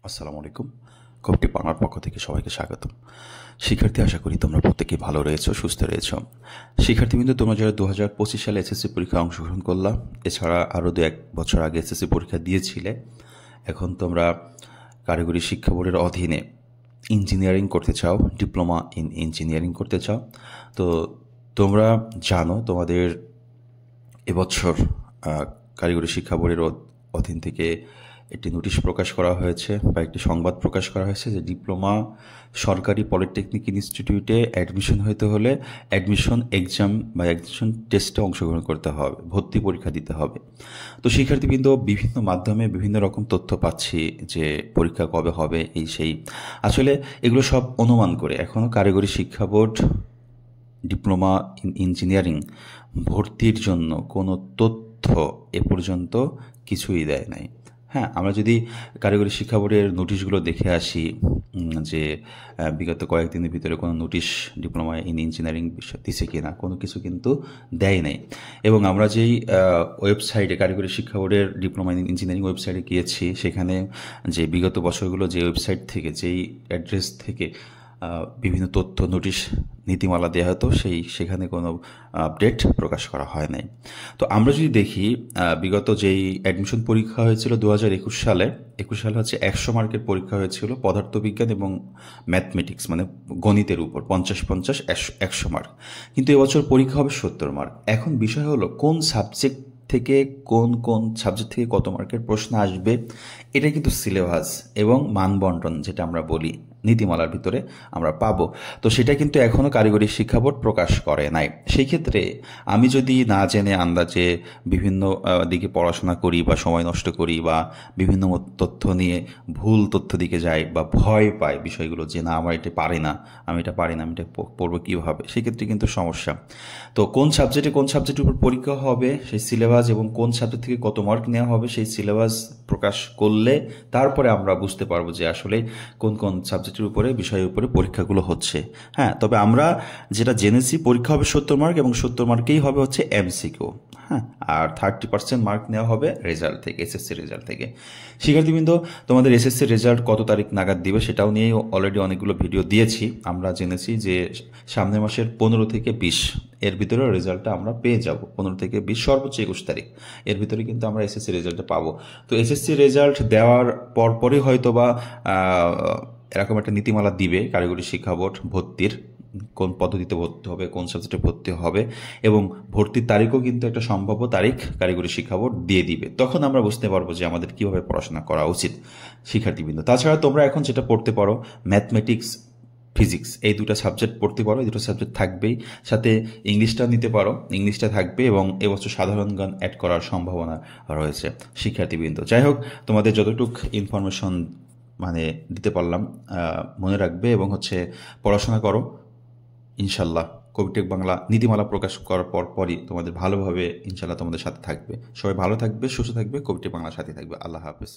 আসসালামু আলাইকুম। কবটি বাংলার পক্ষ থেকে সবাইকে স্বাগতম। শিক্ষার্থী, আশা করি তোমরা প্রত্যেকেই ভালো রয়েছো, সুস্থ রয়েছো। শিক্ষার্থীবৃন্দ, তোমরা যারা 2025 সালে এসএসসি পরীক্ষায় অংশগ্রহণ করলা, এছাড়া আরও 1 বছর আগে এসএসসি পরীক্ষা দিয়েছিলে, এখন তোমরা কারিগরি শিক্ষা বোর্ডের অধীনে ইঞ্জিনিয়ারিং করতে চাও, ডিপ্লোমা ইন ইঞ্জিনিয়ারিং করতে চাও। তো তোমরা জানো তোমাদের এবছর কারিগরি শিক্ষা বোর্ডের অধীন থেকে একটি নোটিশ প্রকাশ করা হয়েছে বা একটি সংবাদ প্রকাশ করা হয়েছে যে ডিপ্লোমা সরকারি পলিটেকনিক ইনস্টিটিউটে অ্যাডমিশন হতে হলে অ্যাডমিশন এক্সাম বা অ্যাডমিশন টেস্টে অংশগ্রহণ করতে হবে, ভর্তি পরীক্ষা দিতে হবে। তো শিক্ষার্থীবৃন্দ, বিভিন্ন মাধ্যমে বিভিন্ন রকম তথ্য পাচ্ছি যে পরীক্ষা কবে হবে, এই সেই। আসলে এগুলো সব অনুমান করে এখনও কারিগরি শিক্ষা বোর্ড ডিপ্লোমা ইন ইঞ্জিনিয়ারিং ভর্তির জন্য কোনো তথ্য এ পর্যন্ত কিছুই দেয় নাই। হ্যাঁ, আমরা যদি কারিগরি শিক্ষা বোর্ডের নোটিশগুলো দেখে আসি যে বিগত কয়েকদিনের ভিতরে কোনো নোটিশ ডিপ্লোমা ইন ইঞ্জিনিয়ারিং দিছে কি না, কোনো কিছু কিন্তু দেয় নাই। এবং আমরা যেই ওয়েবসাইটে কারিগরি শিক্ষা বোর্ডের ডিপ্লোমা ইন ইঞ্জিনিয়ারিং ওয়েবসাইটে গিয়েছি, সেখানে যে বিগত বছরগুলো যে ওয়েবসাইট থেকে, যেই অ্যাড্রেস থেকে বিভিন্ন তথ্য নোটিশ নীতিমালা দেওয়া হতো, সেখানে কোনো আপডেট প্রকাশ করা হয় নাই। তো আমরা যদি দেখি বিগত যেই অ্যাডমিশন পরীক্ষা হয়েছিল 2021 সালে, 21 সালে হচ্ছে 100 মার্কের পরীক্ষা হয়েছিল পদার্থবিজ্ঞান এবং ম্যাথমেটিক্স, মানে গণিতের উপর 50-50 100 মার্ক। কিন্তু এবছর পরীক্ষা হবে 70 মার্ক। এখন বিষয় হলো কোন সাবজেক্ট থেকে কোন সাবজেক্ট থেকে কত মার্কের প্রশ্ন আসবে, এটা কিন্তু সিলেবাস এবং মানবন্টন যেটা আমরা বলি নীতিমালার ভিতরে আমরা পাবো। তো সেটা কিন্তু এখনও কারিগরি শিক্ষা বোর্ড প্রকাশ করে নাই। সেই ক্ষেত্রে আমি যদি না জেনে আন্দাজে বিভিন্ন দিকে পড়াশোনা করি বা সময় নষ্ট করি বা বিভিন্ন তথ্য নিয়ে ভুল তথ্য দিকে যাই বা ভয় পাই বিষয়গুলো যে না আমার এটা পারি না, আমি এটা পড়বো কীভাবে, সেক্ষেত্রে কিন্তু সমস্যা। তো কোন সাবজেক্টের উপর পরীক্ষা হবে, সেই সিলেবাস এবং কোন সাবজেক্ট থেকে কত মার্ক নেওয়া হবে, সেই সিলেবাস প্রকাশ করলে তারপরে আমরা বুঝতে পারবো যে আসলে কোন সাবজেক্টের উপরে, বিষয়ের উপরে পরীক্ষাগুলো হচ্ছে। হ্যাঁ, তবে আমরা যেটা জেনেছি পরীক্ষা হবে 70 মার্ক এবং 70 মার্কেই হবে হচ্ছে এমসিকিউ। হ্যাঁ, আর 30% মার্ক নেওয়া হবে রেজাল্ট থেকে, এসএসসি রেজাল্ট থেকে। শিক্ষার্থীবৃন্দ, তোমাদের এসএসসি রেজাল্ট কত তারিখ নাগাদ দিবে সেটাও নিয়ে অলরেডি অনেকগুলো ভিডিও দিয়েছি। আমরা জেনেছি যে সামনের মাসের 15 থেকে 20 এর ভিতরে রেজাল্টটা আমরা পেয়ে যাব। 15 থেকে 20, সর্বোচ্চ 21 তারিখ এর ভিতরে কিন্তু আমরা এসএসসি রেজাল্টটা পাবো। তো এসএসসি রেজাল্ট দেওয়ার পরপরই হয়তো বা এরকম একটা নীতিমালা দিবে কারিগরি শিক্ষা বোর্ড ভর্তির, কোন পদ্ধতিতে ভর্তি হবে, কোন সাবজেক্টে ভর্তি হবে, এবং ভর্তির তারিখও কিন্তু একটা সম্ভাব্য তারিখ কারিগরি শিক্ষা বোর্ড দিয়ে দিবে। তখন আমরা বুঝতে পারবো যে আমাদের কীভাবে পড়াশোনা করা উচিত শিক্ষার্থীবৃন্দ। তাছাড়া তোমরা এখন যেটা পড়তে পারো, ম্যাথমেটিক্স, ফিজিক্স, এই দুটো সাবজেক্ট পড়তে পারো। এই দুটো সাবজেক্ট থাকবেই, সাথে ইংলিশটা নিতে পারো, ইংলিশটা থাকবে, এবং এবছর সাধারণ জ্ঞান অ্যাড করার সম্ভাবনা রয়েছে শিক্ষার্থীবৃন্দ। যাই হোক, তোমাদের যতটুকু ইনফরমেশন দিতে পারলাম মনে রাখবে এবং পড়াশোনা করো ইনশাল্লাহ। কবিটেক বাংলা নীতিমালা প্রকাশ করার পরই তোমাদের ভালোভাবে ইনশাল্লাহ তোমাদের সাথে থাকবে। সবাই ভালো থাকবে, সুস্থ থাকবে, কবিটেক বাংলার সাথে থাকবে। আল্লাহ হাফেজ।